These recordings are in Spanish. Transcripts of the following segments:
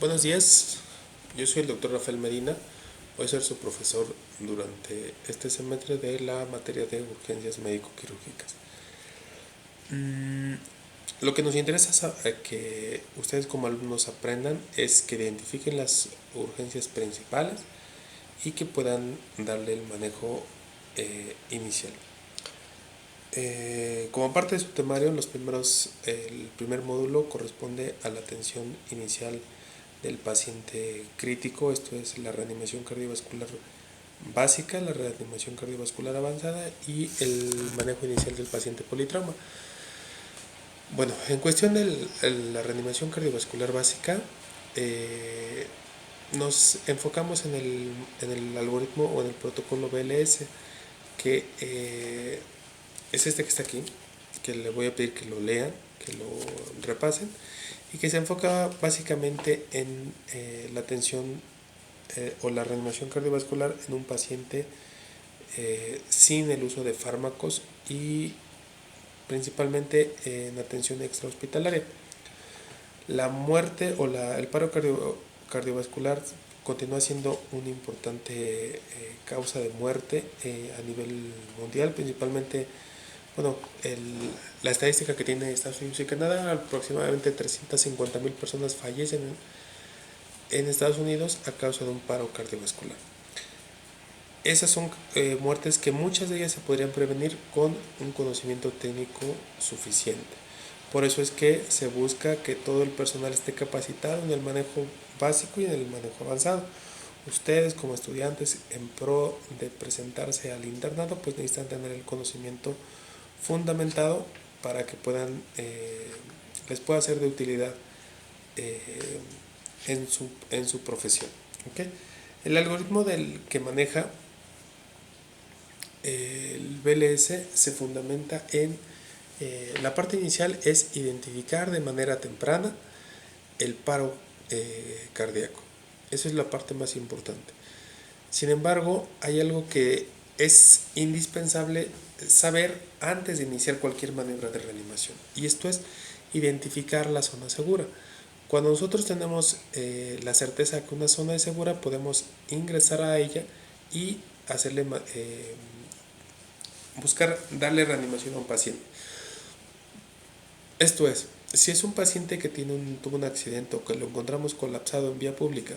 Buenos días, yo soy el doctor Rafael Medina, voy a ser su profesor durante este semestre de la materia de urgencias médico-quirúrgicas. Lo que nos interesa que ustedes como alumnos aprendan es que identifiquen las urgencias principales y que puedan darle el manejo inicial. Como parte de su temario, el primer módulo corresponde a la atención inicial del paciente crítico, esto es la reanimación cardiovascular básica, la reanimación cardiovascular avanzada y el manejo inicial del paciente politrauma. Bueno, en cuestión de la reanimación cardiovascular básica, nos enfocamos en el algoritmo o en el protocolo BLS, que es este que está aquí, que le voy a pedir que lo lean, que lo repasen, y que se enfoca básicamente en la atención o la reanimación cardiovascular en un paciente sin el uso de fármacos y principalmente en atención extrahospitalaria. La muerte o el paro cardiovascular continúa siendo una importante causa de muerte a nivel mundial, principalmente, bueno, la estadística que tiene Estados Unidos y Canadá, aproximadamente 350,000 personas fallecen en Estados Unidos a causa de un paro cardiovascular. Esas son muertes que muchas de ellas se podrían prevenir con un conocimiento técnico suficiente. Por eso es que se busca que todo el personal esté capacitado en el manejo básico y en el manejo avanzado. Ustedes como estudiantes, en pro de presentarse al internado, pues necesitan tener el conocimiento fundamentado para que les pueda ser de utilidad en su profesión. ¿Okay? El algoritmo que maneja el BLS se fundamenta en la parte inicial es identificar de manera temprana el paro cardíaco. Esa es la parte más importante. Sin embargo, hay algo que es indispensable saber antes de iniciar cualquier maniobra de reanimación, y esto es identificar la zona segura. Cuando nosotros tenemos la certeza que una zona es segura, podemos ingresar a ella y hacerle buscar darle reanimación a un paciente. Esto es, si es un paciente que tuvo un accidente o que lo encontramos colapsado en vía pública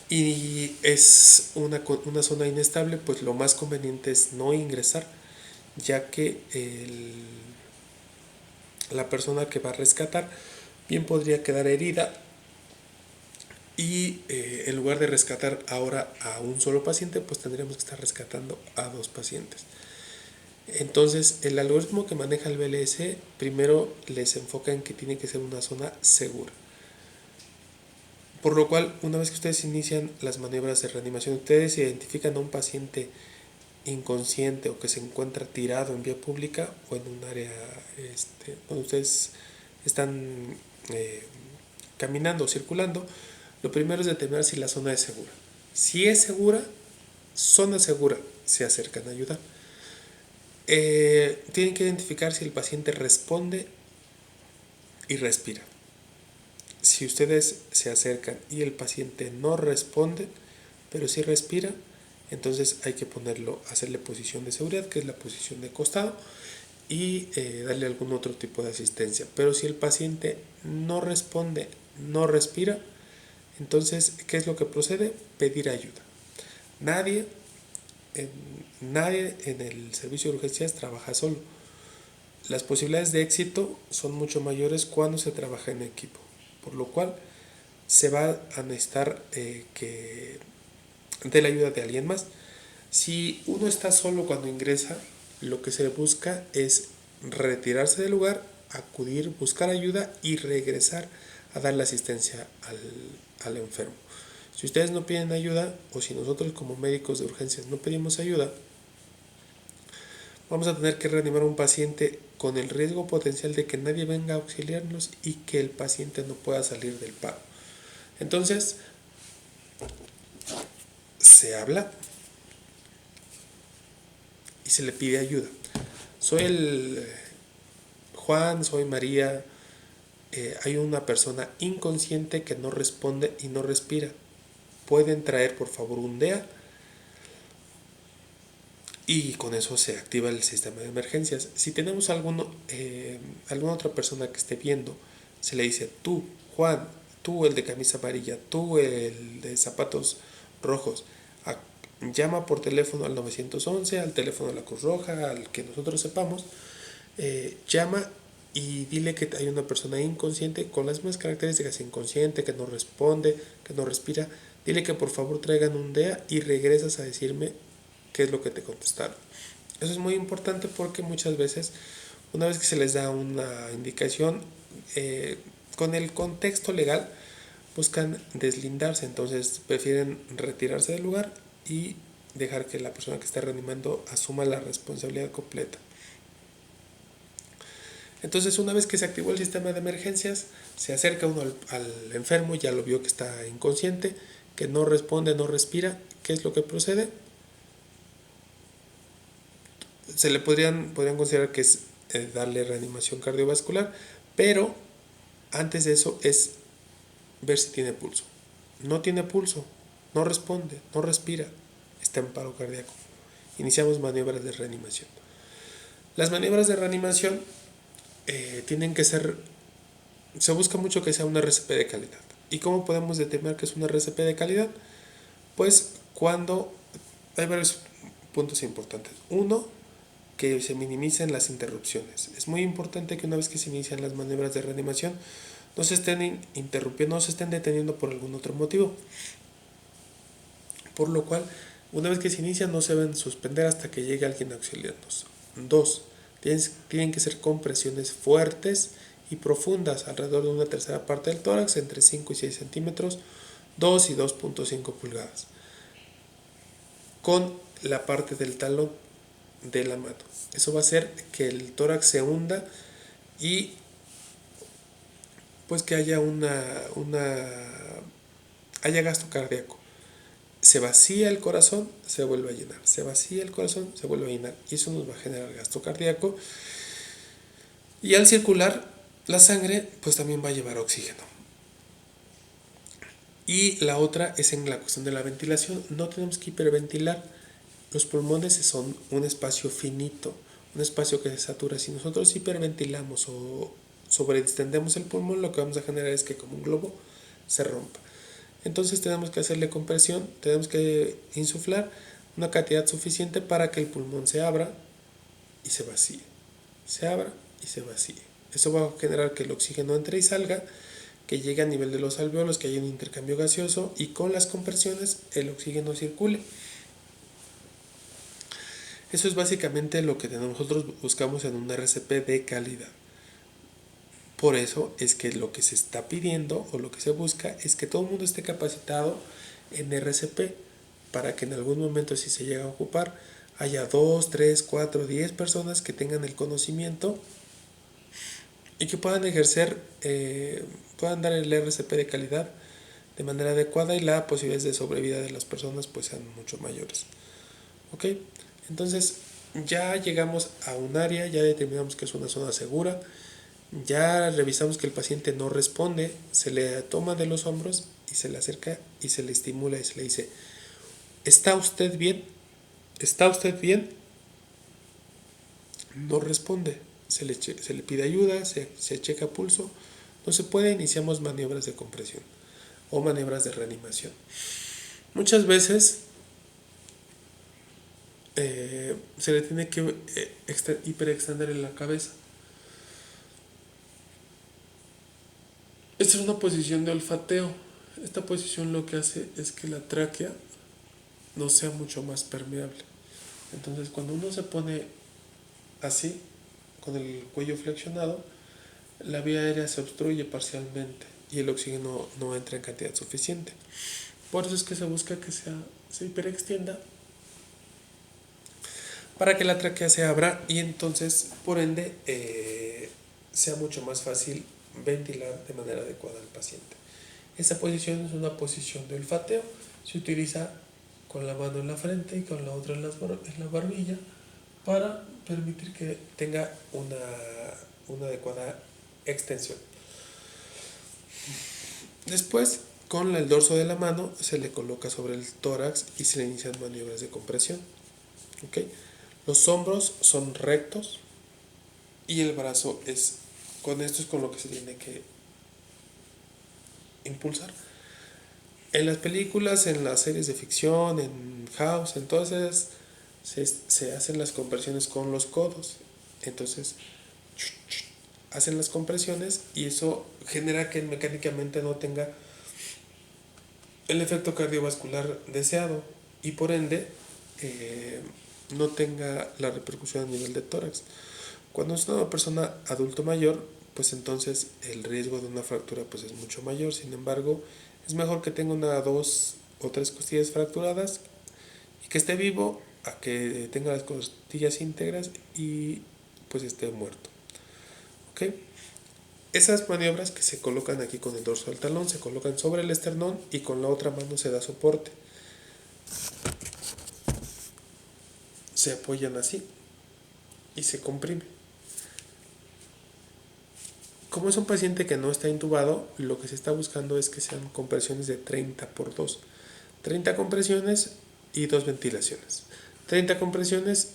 y es una zona inestable, pues lo más conveniente es no ingresar, ya que la persona que va a rescatar bien podría quedar herida y en lugar de rescatar ahora a un solo paciente, pues tendríamos que estar rescatando a 2 pacientes. Entonces, el algoritmo que maneja el BLS primero les enfoca en que tiene que ser una zona segura. Por lo cual, una vez que ustedes inician las maniobras de reanimación, ustedes identifican a un paciente inconsciente o que se encuentra tirado en vía pública o en un área donde ustedes están caminando o circulando, lo primero es determinar si la zona es segura. Si es segura, zona segura, se acercan a ayudar. Tienen que identificar si el paciente responde y respira. Si ustedes se acercan y el paciente no responde, pero sí respira, entonces hay que hacerle posición de seguridad, que es la posición de costado, y darle algún otro tipo de asistencia. Pero si el paciente no responde, no respira, entonces, ¿qué es lo que procede? Pedir ayuda. Nadie en el servicio de urgencias trabaja solo. Las posibilidades de éxito son mucho mayores cuando se trabaja en equipo, por lo cual se va a necesitar que de la ayuda de alguien más. Si uno está solo cuando ingresa, lo que se busca es retirarse del lugar, acudir, buscar ayuda y regresar a dar la asistencia al enfermo. Si ustedes no piden ayuda, o si nosotros como médicos de urgencias no pedimos ayuda, vamos a tener que reanimar a un paciente con el riesgo potencial de que nadie venga a auxiliarnos y que el paciente no pueda salir del paro. Entonces, se habla y se le pide ayuda. Soy el Juan, soy María, hay una persona inconsciente que no responde y no respira. Pueden traer por favor un DEA y con eso se activa el sistema de emergencias. Si tenemos alguna otra persona que esté viendo, se le dice: tú, Juan, tú el de camisa amarilla, tú el de zapatos rojos, llama por teléfono al 911, al teléfono de la Cruz Roja, al que nosotros sepamos, llama y dile que hay una persona inconsciente con las mismas características: inconsciente, que no responde, que no respira. Dile que por favor traigan un DEA y regresas a decirme qué es lo que te contestaron. Eso es muy importante porque muchas veces, una vez que se les da una indicación, con el contexto legal buscan deslindarse, entonces prefieren retirarse del lugar y dejar que la persona que está reanimando asuma la responsabilidad completa. Entonces, una vez que se activó el sistema de emergencias, se acerca uno al enfermo, ya lo vio que está inconsciente, que no responde, no respira. ¿Qué es lo que procede? Se le podrían considerar que es darle reanimación cardiovascular, pero antes de eso es ver si tiene pulso. No tiene pulso, no responde, no respira, está en paro cardíaco. Iniciamos maniobras de reanimación. Las maniobras de reanimación tienen que ser, se busca mucho que sea una RCP de calidad. ¿Y cómo podemos determinar que es una RCP de calidad? Pues cuando hay varios puntos importantes. Uno, que se minimicen las interrupciones. Es muy importante que una vez que se inician las maniobras de reanimación no se estén interrumpiendo, no se estén deteniendo por algún otro motivo. Por lo cual, una vez que se inicia no se deben suspender hasta que llegue alguien a auxiliarnos. 2. Tienen que ser compresiones fuertes y profundas, alrededor de una tercera parte del tórax, entre 5 y 6 centímetros, 2 y 2.5 pulgadas, con la parte del talón de la mano. Eso va a hacer que el tórax se hunda y pues que haya haya gasto cardíaco. Se vacía el corazón, se vuelve a llenar. Se vacía el corazón, se vuelve a llenar. Y eso nos va a generar gasto cardíaco. Y al circular la sangre, pues también va a llevar oxígeno. Y la otra es en la cuestión de la ventilación. No tenemos que hiperventilar. Los pulmones son un espacio finito, un espacio que se satura. Si nosotros hiperventilamos o sobredistendemos el pulmón, lo que vamos a generar es que, como un globo, se rompa. Entonces tenemos que hacerle compresión, tenemos que insuflar una cantidad suficiente para que el pulmón se abra y se vacíe. Se abra y se vacíe. Eso va a generar que el oxígeno entre y salga, que llegue a nivel de los alveolos, que haya un intercambio gaseoso y con las compresiones el oxígeno circule. Eso es básicamente lo que nosotros buscamos en un RCP de calidad. Por eso es que lo que se está pidiendo o lo que se busca es que todo el mundo esté capacitado en RCP para que en algún momento, si se llega a ocupar, haya 2, 3, 4, 10 personas que tengan el conocimiento y que puedan ejercer, puedan dar el RCP de calidad de manera adecuada y las posibilidades de sobrevida de las personas pues sean mucho mayores. ¿Ok? Entonces ya llegamos a un área, ya determinamos que es una zona segura, ya revisamos que el paciente no responde, se le toma de los hombros y se le acerca y se le estimula y se le dice: ¿está usted bien? ¿Está usted bien? No responde, se le pide ayuda, se checa pulso, no se puede, iniciamos maniobras de compresión o maniobras de reanimación. Muchas veces se le tiene que hiperextender en la cabeza. Esta es una posición de olfateo. Esta posición lo que hace es que la tráquea no sea mucho más permeable. Entonces, cuando uno se pone así, con el cuello flexionado, la vía aérea se obstruye parcialmente y el oxígeno no entra en cantidad suficiente. Por eso es que se busca que se hiperextienda para que la tráquea se abra y entonces, por ende, sea mucho más fácil ventilar de manera adecuada al paciente. Esa posición es una posición de olfateo. Se utiliza con la mano en la frente y con la otra en la barbilla para permitir que tenga una adecuada extensión. Después, con el dorso de la mano, se le coloca sobre el tórax y se le inician maniobras de compresión. ¿Ok? Los hombros son rectos y el brazo es, con esto es con lo que se tiene que impulsar. En las películas, en las series de ficción, en House, entonces se hacen las compresiones con los codos. Entonces hacen las compresiones y eso genera que mecánicamente no tenga el efecto cardiovascular deseado y por ende no tenga la repercusión a nivel de tórax. Cuando es una persona adulto mayor, pues entonces el riesgo de una fractura pues es mucho mayor. Sin embargo, es mejor que tenga una, dos o tres costillas fracturadas y que esté vivo a que tenga las costillas íntegras y pues esté muerto. ¿Ok? Esas maniobras que se colocan aquí con el dorso del talón se colocan sobre el esternón y con la otra mano se da soporte. Se apoyan así y se comprime. Como es un paciente que no está intubado, lo que se está buscando es que sean compresiones de 30 por 2. 30 compresiones y 2 ventilaciones. 30 compresiones,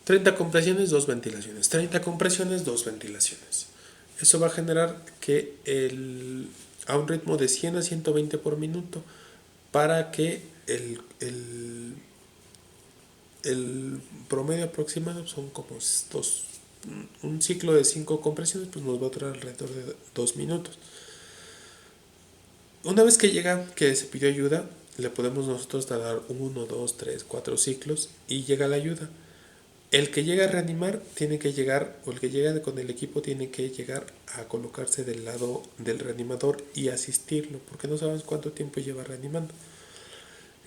30 compresiones, 2 ventilaciones. 30 compresiones, 2 ventilaciones. Eso va a generar que a un ritmo de 100 a 120 por minuto para que el promedio aproximado son como un ciclo de 5 compresiones pues nos va a durar alrededor de 2 minutos. Una vez que llega, que se pidió ayuda, le podemos nosotros dar 1, 2, 3, 4 ciclos y llega la ayuda. El que llega a reanimar tiene que llegar, o el que llega con el equipo tiene que llegar a colocarse del lado del reanimador y asistirlo, porque no sabemos cuánto tiempo lleva reanimando.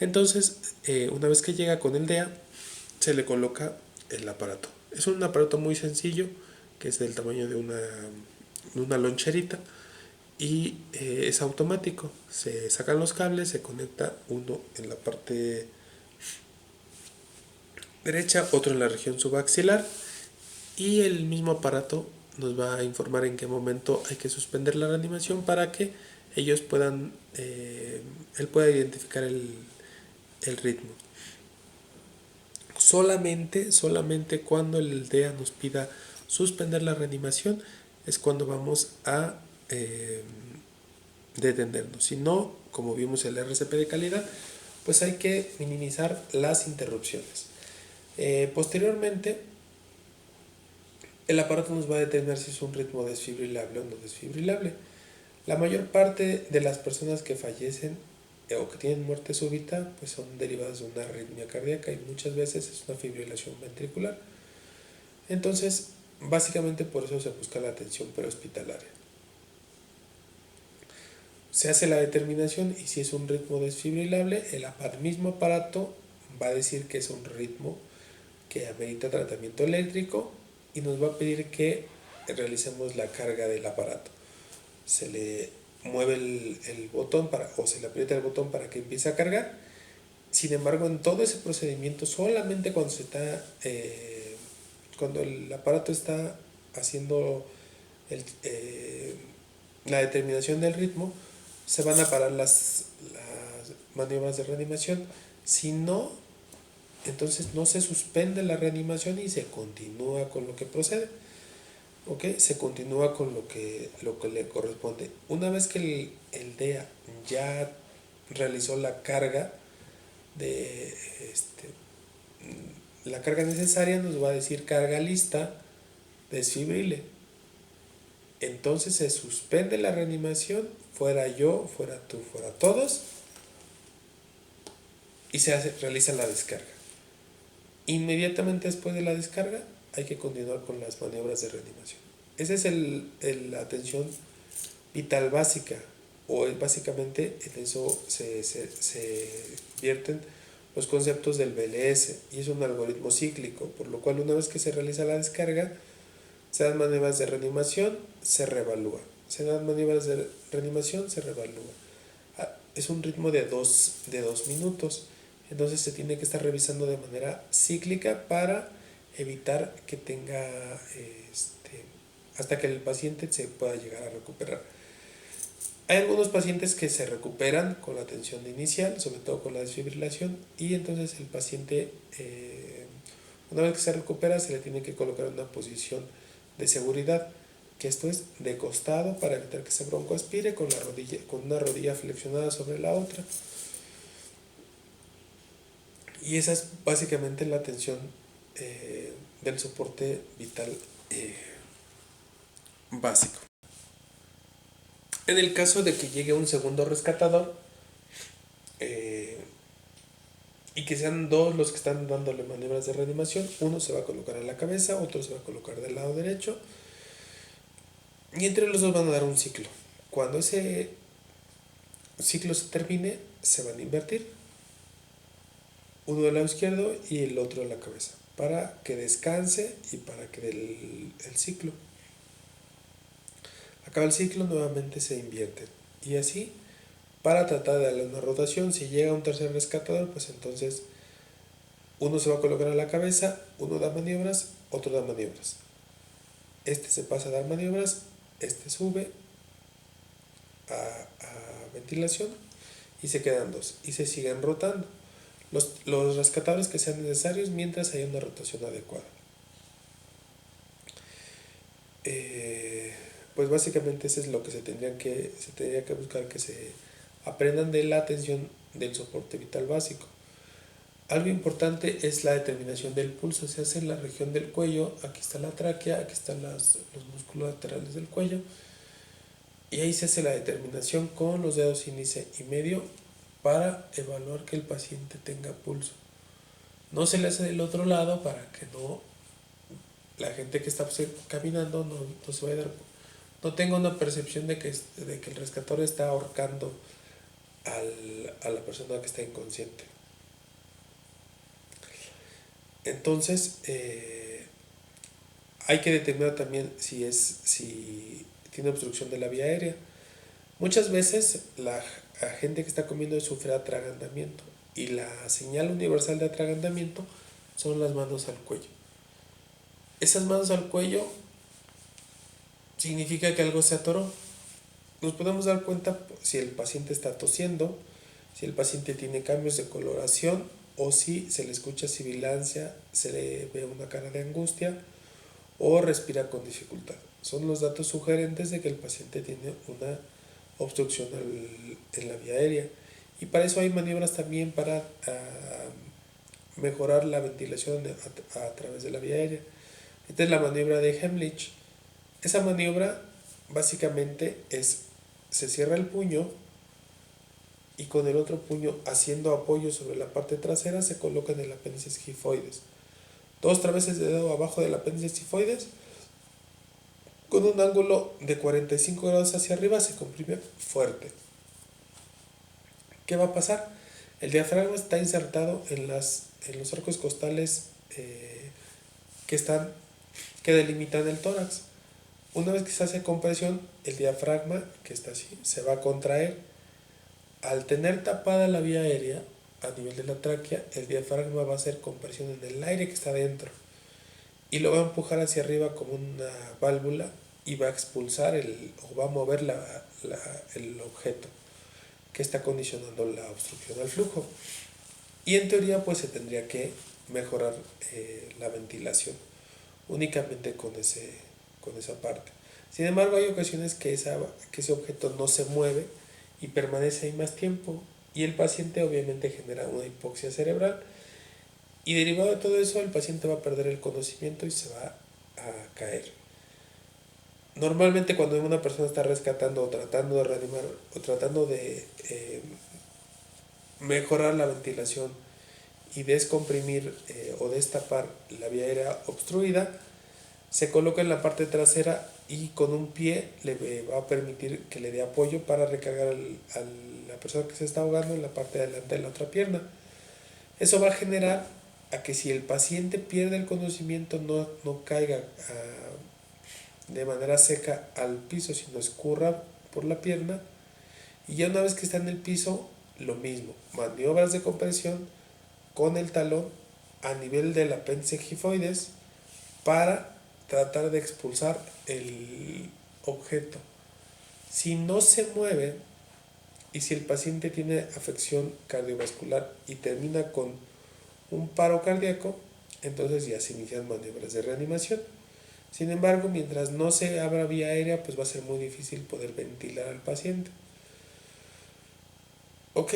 Entonces, una vez que llega con el DEA, se le coloca el aparato. Es un aparato muy sencillo, que es del tamaño de una loncherita y es automático. Se sacan los cables, se conecta uno en la parte derecha, otro en la región subaxilar y el mismo aparato nos va a informar en qué momento hay que suspender la reanimación para que ellos puedan, él pueda identificar el ritmo. Solamente cuando el DEA nos pida suspender la reanimación es cuando vamos a detenernos. Si no, como vimos el RCP de calidad, pues hay que minimizar las interrupciones. Posteriormente, el aparato nos va a determinar si es un ritmo desfibrilable o no desfibrilable. La mayor parte de las personas que fallecen o que tienen muerte súbita pues son derivadas de una arritmia cardíaca y muchas veces es una fibrilación ventricular. Entonces, básicamente por eso se busca la atención prehospitalaria. Se hace la determinación y si es un ritmo desfibrilable, el mismo aparato va a decir que es un ritmo que amerita tratamiento eléctrico y nos va a pedir que realicemos la carga del aparato. Se le mueve el botón o se le aprieta el botón para que empiece a cargar. Sin embargo, en todo ese procedimiento, solamente cuando el aparato está haciendo la determinación del ritmo, se van a parar las maniobras de reanimación. Si no, entonces no se suspende la reanimación y se continúa con lo que procede. ¿Ok? Se continúa con lo que le corresponde. Una vez que el DEA ya realizó la carga de la carga necesaria, nos va a decir carga lista, desfibrile. Entonces se suspende la reanimación, fuera yo, fuera tú, fuera todos, y realiza la descarga. Inmediatamente después de la descarga hay que continuar con las maniobras de reanimación. Esa es la atención vital básica, o básicamente en eso se vierten los conceptos del BLS, y es un algoritmo cíclico, por lo cual una vez que se realiza la descarga, se dan maniobras de reanimación, se reevalúa. Se dan maniobras de reanimación, se reevalúa. Es un ritmo de 2 minutos. Entonces se tiene que estar revisando de manera cíclica para evitar que tenga hasta que el paciente se pueda llegar a recuperar. Hay algunos pacientes que se recuperan con la atención inicial, sobre todo con la desfibrilación, y entonces el paciente, una vez que se recupera, se le tiene que colocar en una posición de seguridad, que esto es de costado para evitar que se broncoaspire con una rodilla flexionada sobre la otra. Y esa es básicamente la atención del soporte vital básico. En el caso de que llegue un segundo rescatador y que sean dos los que están dándole maniobras de reanimación, uno se va a colocar en la cabeza, otro se va a colocar del lado derecho, y entre los dos van a dar un ciclo. Cuando ese ciclo se termine, se van a invertir, uno del lado izquierdo y el otro de la cabeza, para que descanse y para que dé el ciclo. Acaba el ciclo, nuevamente se invierten. Y así, para tratar de darle una rotación, si llega un tercer rescatador, pues entonces uno se va a colocar a la cabeza, uno da maniobras, otro da maniobras. Este se pasa a dar maniobras, este sube a ventilación y se quedan dos. Y se siguen rotando los rescatadores que sean necesarios mientras haya una rotación adecuada. Pues básicamente eso es lo que se tendría que buscar, que se aprendan de la atención del soporte vital básico. Algo importante es la determinación del pulso. Se hace en la región del cuello. Aquí está la tráquea, aquí están los músculos laterales del cuello, y ahí se hace la determinación con los dedos índice y medio para evaluar que el paciente tenga pulso. No se le hace del otro lado para que no la gente que está caminando no se vaya a dar, no tenga una percepción de que el rescatador está ahorcando a la persona que está inconsciente. Entonces hay que determinar también si tiene obstrucción de la vía aérea. Muchas veces la gente que está comiendo sufre atragantamiento, y la señal universal de atragantamiento son las manos al cuello. Esas manos al cuello significa que algo se atoró. Nos podemos dar cuenta si el paciente está tosiendo, si el paciente tiene cambios de coloración, o si se le escucha sibilancia, se le ve una cara de angustia o respira con dificultad. Son los datos sugerentes de que el paciente tiene una obstrucción en la vía aérea. Y para eso hay maniobras también para mejorar la ventilación a través de la vía aérea. Esta es la maniobra de Heimlich. Esa maniobra básicamente se cierra el puño y con el otro puño, haciendo apoyo sobre la parte trasera, se coloca en el apéndice esquifoides. 2 traveses de dedo abajo del apéndice esquifoides, con un ángulo de 45 grados hacia arriba, se comprime fuerte. ¿Qué va a pasar? El diafragma está insertado en los arcos costales que delimitan el tórax. Una vez que se hace compresión, el diafragma, que está así, se va a contraer. Al tener tapada la vía aérea a nivel de la tráquea, el diafragma va a hacer compresión en el aire que está dentro y lo va a empujar hacia arriba como una válvula, y va a expulsar o va a mover el objeto que está condicionando la obstrucción al flujo. Y en teoría pues se tendría que mejorar la ventilación únicamente con esa parte. Sin embargo, hay ocasiones que ese objeto no se mueve y permanece ahí más tiempo, y el paciente obviamente genera una hipoxia cerebral, y derivado de todo eso el paciente va a perder el conocimiento y se va a caer. Normalmente cuando una persona está rescatando o tratando de reanimar o tratando de mejorar la ventilación y descomprimir o destapar la vía aérea obstruida, se coloca en la parte trasera y con un pie le va a permitir que le dé apoyo para recargar a la persona que se está ahogando en la parte de adelante de la otra pierna. Eso va a generar a que si el paciente pierde el conocimiento no caiga de manera seca al piso, sino escurra por la pierna, y ya una vez que está en el piso, lo mismo, maniobras de compresión con el talón a nivel del apéndice esquifoides para tratar de expulsar el objeto. Si no se mueve y si el paciente tiene afección cardiovascular y termina con un paro cardíaco, entonces ya se inician maniobras de reanimación. Sin embargo, mientras no se abra vía aérea, pues va a ser muy difícil poder ventilar al paciente. Ok,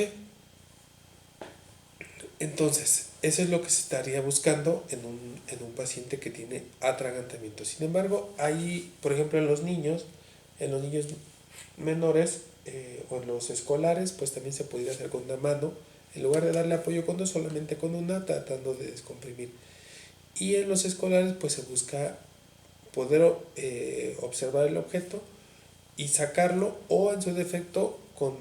entonces, eso es lo que se estaría buscando en un paciente que tiene atragantamiento. Sin embargo, hay, por ejemplo, en los niños menores o en los escolares, pues también se podría hacer con una mano, en lugar de darle apoyo con dos, solamente con una, tratando de descomprimir. Y en los escolares, pues se busca poder observar el objeto y sacarlo, o en su defecto, con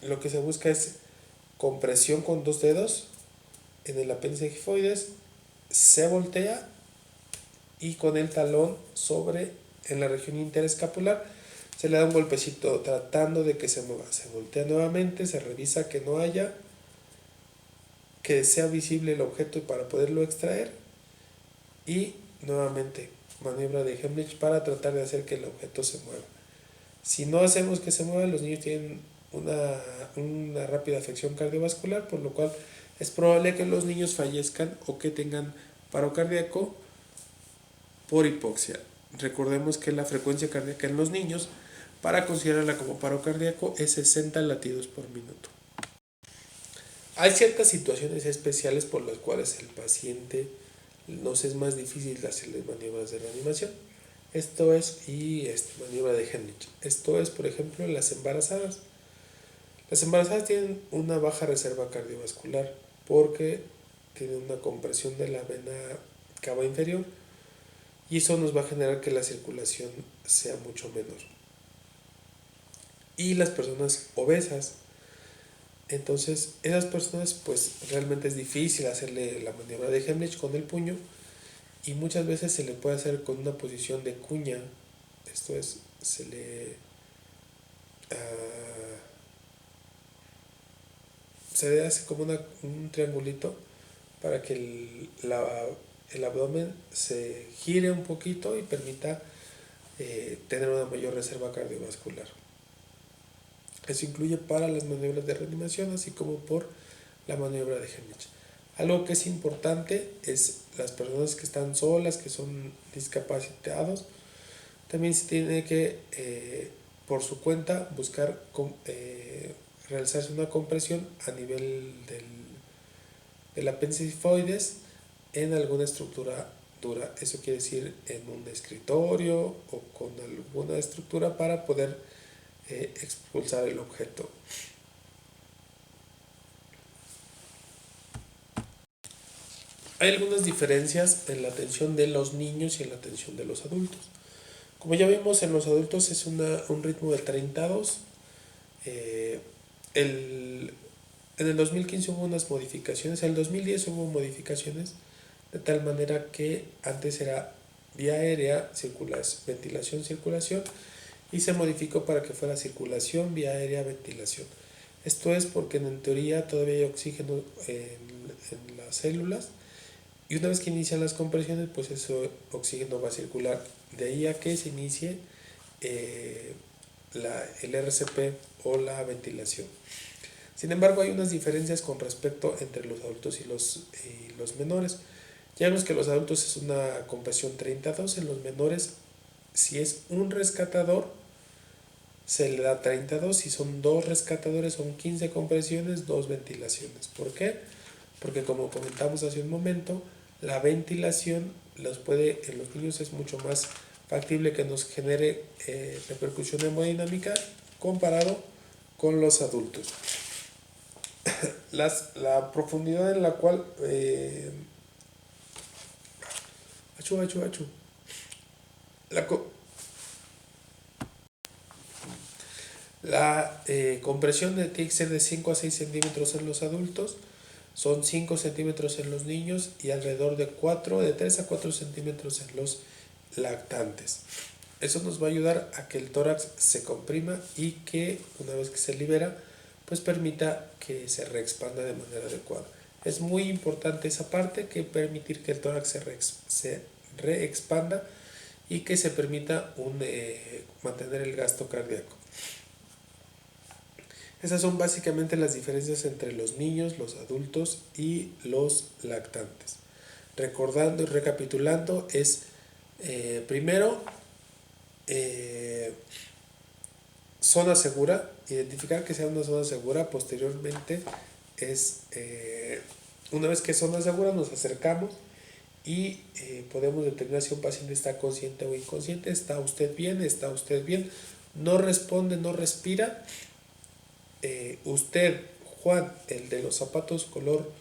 lo que se busca es compresión con dos dedos en el apéndice gifoides, se voltea y con el talón sobre en la región interescapular se le da un golpecito tratando de que se mueva. Se voltea nuevamente, se revisa que no haya, que sea visible el objeto para poderlo extraer y nuevamente maniobra de Heimlich para tratar de hacer que el objeto se mueva. Si no hacemos que se mueva, los niños tienen una rápida afección cardiovascular, por lo cual es probable que los niños fallezcan o que tengan paro cardíaco por hipoxia. Recordemos que la frecuencia cardíaca en los niños, para considerarla como paro cardíaco, es 60 latidos por minuto. Hay ciertas situaciones especiales por las cuales el paciente nos es más difícil hacerle maniobras de reanimación. Esto es, maniobra de Heimlich. Esto es, por ejemplo, las embarazadas. Las embarazadas tienen una baja reserva cardiovascular porque tienen una compresión de la vena cava inferior y eso nos va a generar que la circulación sea mucho menor. Y las personas obesas, entonces esas personas pues realmente es difícil hacerle la maniobra de Heimlich con el puño y muchas veces se le puede hacer con una posición de cuña. Esto es, se le se hace como un triangulito para que el abdomen se gire un poquito y permita tener una mayor reserva cardiovascular. Eso incluye para las maniobras de reanimación, así como por la maniobra de Heimlich. Algo que es importante es las personas que están solas, que son discapacitados, también se tiene que, por su cuenta, buscar realizarse una compresión a nivel del apéndice gifoides en alguna estructura dura. Eso quiere decir en un escritorio o con alguna estructura para poder expulsar el objeto. Hay algunas diferencias en la atención de los niños y en la atención de los adultos. Como ya vimos, en los adultos es un ritmo de 32. En el 2015 hubo unas modificaciones, en el 2010 hubo modificaciones de tal manera que antes era vía aérea, ventilación, circulación, y se modificó para que fuera circulación, vía aérea, ventilación. Esto es porque en teoría todavía hay oxígeno en las células y una vez que inician las compresiones, pues ese oxígeno va a circular. De ahí a que se inicie el RCP o la ventilación. Sin embargo, hay unas diferencias con respecto entre los adultos y los menores. Ya vemos que los adultos es una compresión 32, en los menores, si es un rescatador, se le da 32, si son dos rescatadores son 15 compresiones, 2 ventilaciones. ¿Por qué? Porque como comentamos hace un momento, la ventilación en los niños es mucho más factible que nos genere repercusión hemodinámica comparado con los adultos. La profundidad en la cual la, compresión tiene que ser de 5 a 6 centímetros en los adultos, son 5 centímetros en los niños y alrededor de 3 a 4 centímetros en los lactantes. Eso nos va a ayudar a que el tórax se comprima y que una vez que se libera, pues permita que se reexpanda de manera adecuada. Es muy importante esa parte, que permitir que el tórax se reexpanda y que se permita mantener el gasto cardíaco. Esas son básicamente las diferencias entre los niños, los adultos y los lactantes. Recordando y recapitulando es primero zona segura, identificar que sea una zona segura. Posteriormente es una vez que es zona segura nos acercamos y podemos determinar si un paciente está consciente o inconsciente. ¿Está usted bien? ¿Está usted bien? No responde, no respira. Usted, Juan, el de los zapatos color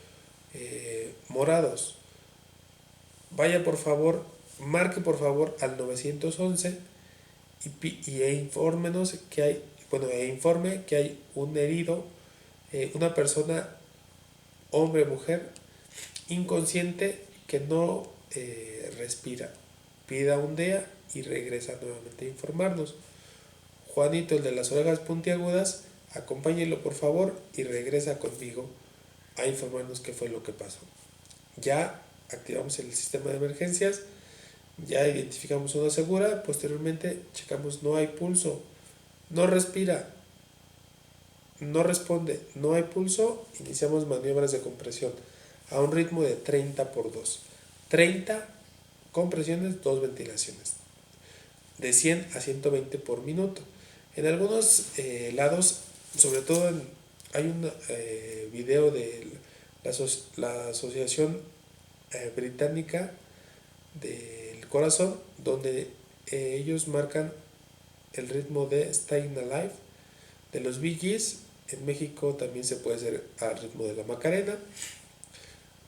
morados, vaya por favor, marque por favor al 911 infórmenos que hay, informe que hay un herido, una persona, hombre o mujer, inconsciente que no respira. Pida un DEA y regresa nuevamente a informarnos. Juanito, el de las orejas puntiagudas, acompáñelo por favor y regresa conmigo a informarnos qué fue lo que pasó. Ya activamos el sistema de emergencias, ya identificamos zona segura, posteriormente checamos no hay pulso, no respira, no responde, no hay pulso, iniciamos maniobras de compresión a un ritmo de 30 por 2. 30 compresiones, 2 ventilaciones, de 100 a 120 por minuto. En algunos lados, sobre todo hay un video de la Asociación Británica del Corazón, donde ellos marcan el ritmo de Staying Alive de los Bee Gees. En México también se puede hacer al ritmo de la Macarena,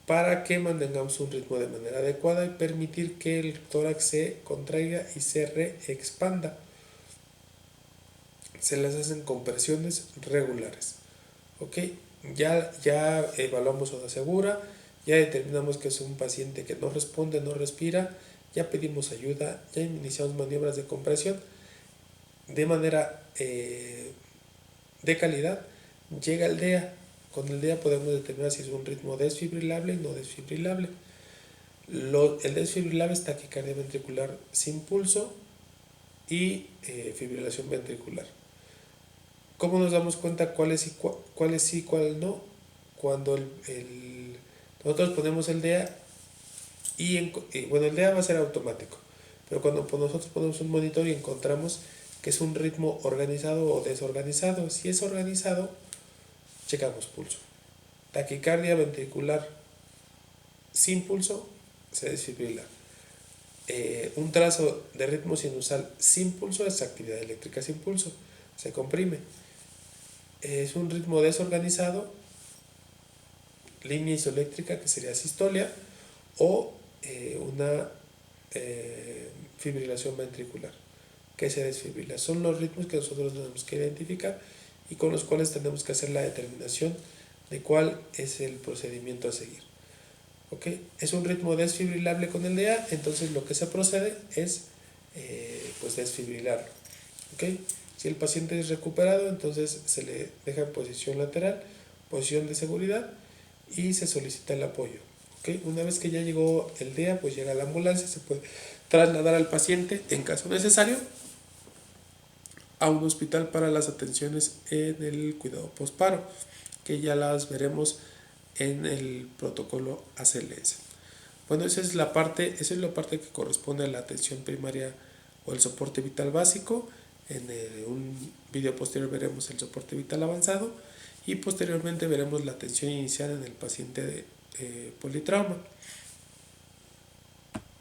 para que mantengamos un ritmo de manera adecuada y permitir que el tórax se contraiga y se reexpanda. Se les hacen compresiones regulares. ¿Ok? Ya evaluamos zona segura, ya determinamos que es un paciente que no responde, no respira, ya pedimos ayuda, ya iniciamos maniobras de compresión de manera de calidad. Llega el DEA. Con el DEA podemos determinar si es un ritmo desfibrilable y no desfibrilable. El desfibrilable es taquicardia ventricular sin pulso y fibrilación ventricular. ¿Cómo nos damos cuenta cuál sí, cuál no? Cuando nosotros ponemos el DEA el DEA va a ser automático, pero cuando nosotros ponemos un monitor y encontramos que es un ritmo organizado o desorganizado. Si es organizado, checamos pulso. Taquicardia ventricular sin pulso, se desfibrila. Un trazo de ritmo sinusal sin pulso es actividad eléctrica sin pulso, se comprime. Es un ritmo desorganizado, línea isoeléctrica, que sería sistolia, o una fibrilación ventricular, que se desfibrila. Son los ritmos que nosotros tenemos que identificar y con los cuales tenemos que hacer la determinación de cuál es el procedimiento a seguir. ¿Okay? Es un ritmo desfibrilable con el DEA, entonces lo que se procede es pues desfibrilarlo. ¿Okay? Si el paciente es recuperado, entonces se le deja en posición lateral, posición de seguridad, y se solicita el apoyo. ¿Okay? Una vez que ya llegó el DEA, pues llega la ambulancia, se puede trasladar al paciente, en caso necesario, a un hospital para las atenciones en el cuidado postparo, que ya las veremos en el protocolo ACLS. Bueno, esa es la parte que corresponde a la atención primaria o el soporte vital básico. En un video posterior veremos el soporte vital avanzado y posteriormente veremos la atención inicial en el paciente de politrauma.